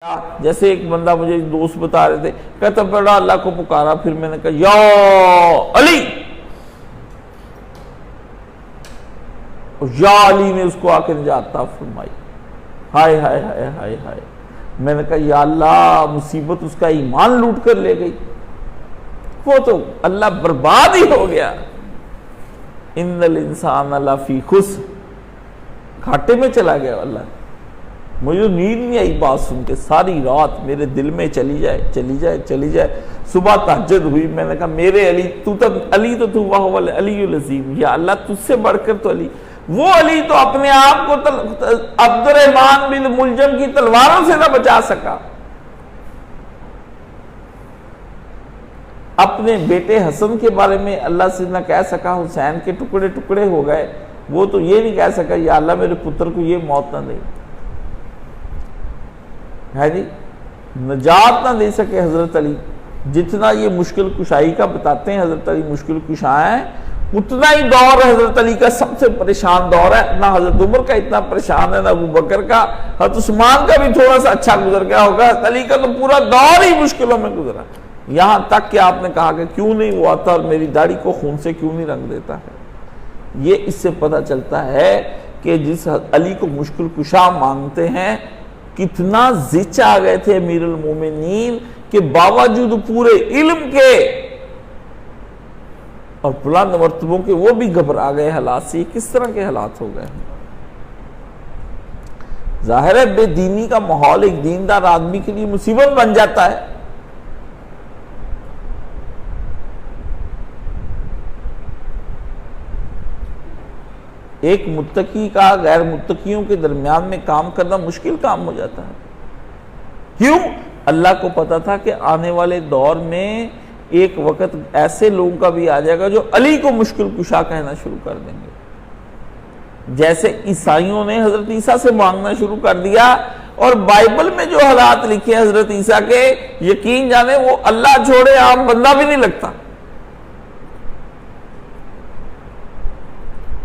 جیسے ایک بندہ مجھے دوست بتا رہے تھے، کہتا پڑا اللہ کو پکارا، پھر میں نے کہا یا علی، یا علی نے اس کو آ کے نجات عطا فرمائی۔ ہائے ہائے ہائے ہائے ہائے، میں نے کہا یا اللہ، مصیبت اس کا ایمان لوٹ کر لے گئی، وہ تو اللہ برباد ہی ہو گیا۔ ان الانسان لفی خسر، گھاٹے میں چلا گیا اللہ۔ مجھے نیند نہیں آئی بات سن کے، ساری رات میرے دل میں چلی جائے چلی جائے چلی جائے۔ صبح تہجد ہوئی، میں نے کہا میرے علی، تو وہو العلی العظیم، یا اللہ تجھ سے بڑھ کر تو علی، وہ علی تو اپنے آپ کو عبد الرحمن بن ملجم کی تلواروں سے نہ بچا سکا، اپنے بیٹے حسن کے بارے میں اللہ سے نہ کہہ سکا حسین کے ٹکڑے ٹکڑے ہو گئے، وہ تو یہ نہیں کہہ سکا یا اللہ میرے پتر کو یہ موت نہ دے، ہے جی، نجات نہ دے سکے حضرت علی۔ جتنا یہ مشکل کشائی کا بتاتے ہیں حضرت علی مشکل کشا ہیں، اتنا ہی دور حضرت علی کا سب سے پریشان دور ہے۔ نہ حضرت عمر کا اتنا پریشان ہے، نہ ابو بکر کا، حضرت عثمان کا بھی تھوڑا سا اچھا گزر گیا ہوگا، حضرت علی کا تو پورا دور ہی مشکلوں میں گزرا، یہاں تک کہ آپ نے کہا کہ کیوں نہیں وہ آتا اور میری داڑھی کو خون سے کیوں نہیں رنگ دیتا ہے۔ یہ اس سے پتہ چلتا ہے کہ جس علی کو مشکل کشا مانگتے ہیں، کتنا زچ آ گئے تھے امیر المومنین کہ باوجود پورے علم کے اور بلند مرتبوں کے وہ بھی گھبرا گئے حالات سے۔ کس طرح کے حالات ہو گئے ہیں؟ ظاہر ہے بے دینی کا ماحول ایک دیندار آدمی کے لیے مصیبت بن جاتا ہے۔ ایک متقی کا غیر متقیوں کے درمیان میں کام کرنا مشکل کام ہو جاتا ہے۔ کیوں؟ اللہ کو پتا تھا کہ آنے والے دور میں ایک وقت ایسے لوگوں کا بھی آ جائے گا جو علی کو مشکل کشا کہنا شروع کر دیں گے، جیسے عیسائیوں نے حضرت عیسیٰ سے مانگنا شروع کر دیا، اور بائبل میں جو حالات لکھے حضرت عیسیٰ کے، یقین جانے وہ اللہ چھوڑے عام بندہ بھی نہیں لگتا،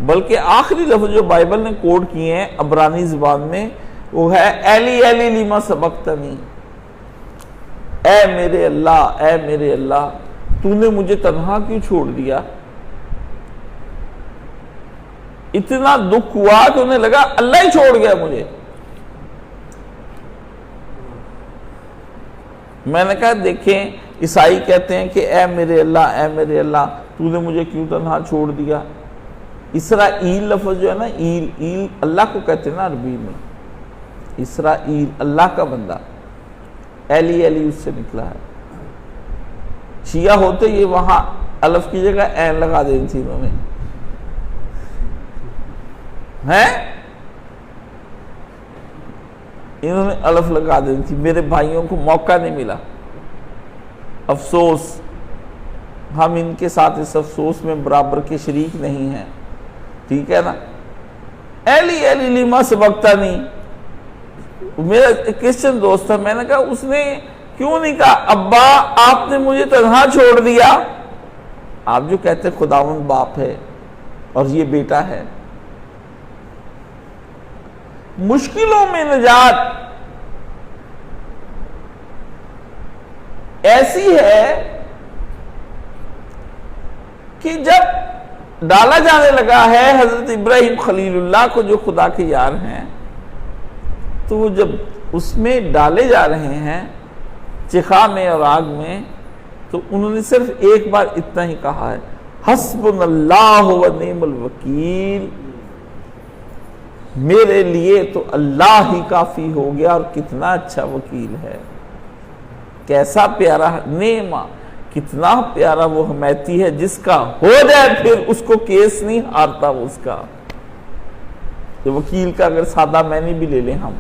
بلکہ آخری لفظ جو بائبل نے کوڈ کیے ہیں عبرانی زبان میں وہ ہے ایلی ایلی لیما سبقتنی، اے میرے اللہ تو نے مجھے تنہا کیوں چھوڑ دیا۔ اتنا دکھ ہوا کہ انہیں لگا اللہ ہی چھوڑ گیا مجھے۔ میں نے کہا دیکھیں، عیسائی کہتے ہیں کہ اے میرے اللہ تو نے مجھے کیوں تنہا چھوڑ دیا۔ اسرائیل لفظ جو ہے نا، ایل اللہ کو کہتے ہیں نا عربی میں، اسرائیل اللہ کا بندہ، ایلی اس سے نکلا ہے۔ شیعہ ہوتے یہ وہاں الف کی جگہ این لگا دینی تھی انہوں نے، انہوں نے الف لگا دینی تھی۔ میرے بھائیوں کو موقع نہیں ملا، افسوس، ہم ان کے ساتھ اس افسوس میں برابر کے شریک نہیں ہیں، ٹھیک ہے نا۔ ایلی لیما سبقتنی، میرا کرسچن دوست تھا، میں نے کہا اس نے کیوں نہیں کہا ابا آپ نے مجھے تنہا چھوڑ دیا۔ آپ جو کہتے خداوند باپ ہے اور یہ بیٹا ہے۔ مشکلوں میں نجات ایسی ہے کہ جب ڈالا جانے لگا ہے حضرت ابراہیم خلیل اللہ کو جو خدا کے یار ہیں، تو وہ جب اس میں ڈالے جا رہے ہیں چخا میں اور آگ میں، تو انہوں نے صرف ایک بار اتنا ہی کہا ہے، حسبنا اللہ و نعم الوکیل، میرے لیے تو اللہ ہی کافی ہو گیا، اور کتنا اچھا وکیل ہے، کیسا پیارا نعمہ، کتنا پیارا وہ حمایتی ہے جس کا ہو جائے پھر اس کو کیس نہیں ہارتا اس کا۔ تو وکیل کا اگر سادہ معنی بھی لے لیں ہم،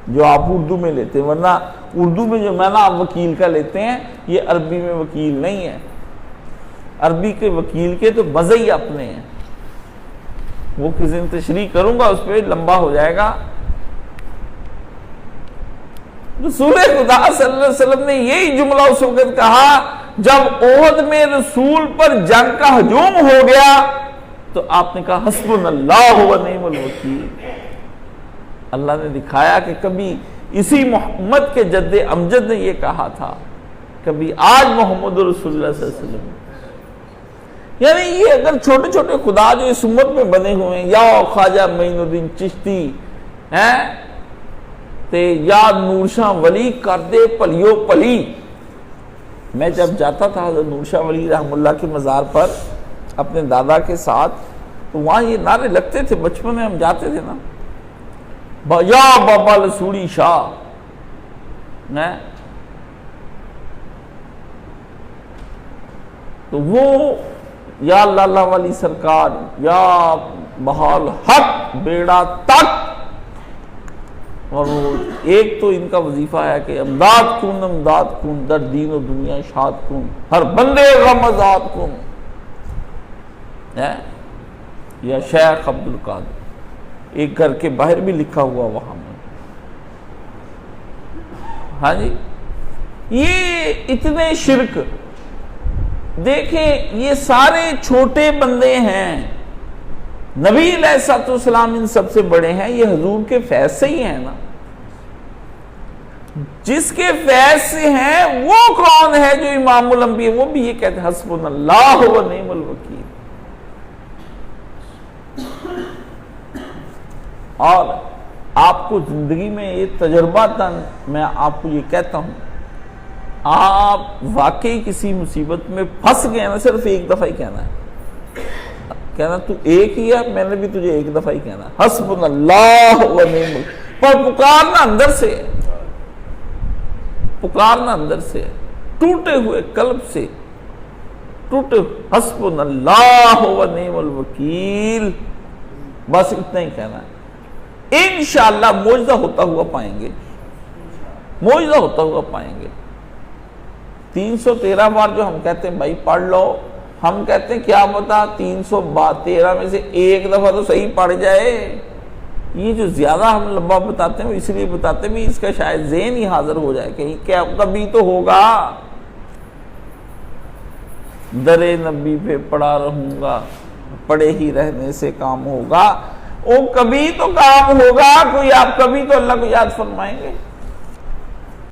جو آپ اردو میں لیتے ہیں، ورنہ اردو میں جو معنی آپ وکیل کا لیتے ہیں یہ عربی میں وکیل نہیں ہے۔ عربی کے وکیل کے تو مزے ہی اپنے ہیں، وہ کس دن تشریح کروں گا، اس پہ لمبا ہو جائے گا۔ رسول خدا صلی اللہ علیہ وسلم نے یہی جملہ اس وقت کہا جب احد میں رسول پر جنگ کا ہجوم ہو گیا، تو آپ نے کہا حسبنا اللہ و نعم الوکیل۔ اللہ نے دکھایا کہ کبھی اسی محمد کے جد امجد نے یہ کہا تھا کبھی آج محمد رسول اللہ صلی اللہ علیہ وسلم، یعنی یہ اگر چھوٹے چھوٹے خدا جو اس امت میں بنے ہوئے ہیں، یا خواجہ معین الدین چشتی ہیں تے یا نور شاہ ولی کر دے پلیو پلی. میں جب جاتا تھا حضرت نور شاہ ولی رحمہ اللہ کے مزار پر اپنے دادا کے ساتھ، تو وہاں یہ نعرے لگتے تھے، بچپن میں ہم جاتے تھے نا، یا بابا لسوڑی شاہ، تو وہ یا لالا والی سرکار، یا بحال حق بیڑا تک. اور ایک تو ان کا وظیفہ ہے کہ امداد کن در دین و دنیا شاد کن، ہر بندے غم آزاد کن. یا شیخ عبد القادر، ایک گھر کے باہر بھی لکھا ہوا وہاں میں. ہاں جی، یہ اتنے شرک دیکھیں، یہ سارے چھوٹے بندے ہیں. نبی علیہ السلام ان سب سے بڑے ہیں، یہ حضور کے فیض سے ہی ہیں نا. جس کے فیض سے ہیں وہ کون ہے جو امام الانبیاء، وہ بھی یہ کہتے ہیں حسبنا اللہ و نعم الوکیل. اور آپ کو زندگی میں یہ تجربہ تھا، میں آپ کو یہ کہتا ہوں، آپ واقعی کسی مصیبت میں پھنس گئے نا، صرف ایک دفعہ ہی کہنا ہے، کہنا تو ایک ہی ہے، میں نے بھی تجھے ایک دفعہ ہی کہنا ہے حسبنا اللہ و نعم الوکیل. پر پکارنا اندر سے، پکارنا اندر سے، ٹوٹے ہوئے قلب سے، ٹوٹے حسبنا اللہ و نعم الوکیل، بس اتنا ہی کہنا ہے. انشاءاللہ معجزہ ہوتا ہوا پائیں گے، معجزہ ہوتا ہوا پائیں گے. 313 بار جو ہم کہتے ہیں بھائی پڑھ لو، ہم کہتے ہیں کیا پتا 313 میں سے ایک دفعہ تو صحیح پڑھ جائے. یہ جو زیادہ ہم لمبا بتاتے ہیں وہ اس لیے بتاتے ہیں بھی اس کا شاید ذہن ہی حاضر ہو جائے کہ کیا کبھی تو ہوگا. در نبی پہ پڑا رہوں گا، پڑے ہی رہنے سے کام ہوگا. وہ کبھی تو کام ہوگا، کوئی آپ کبھی تو اللہ کو یاد فرمائیں گے.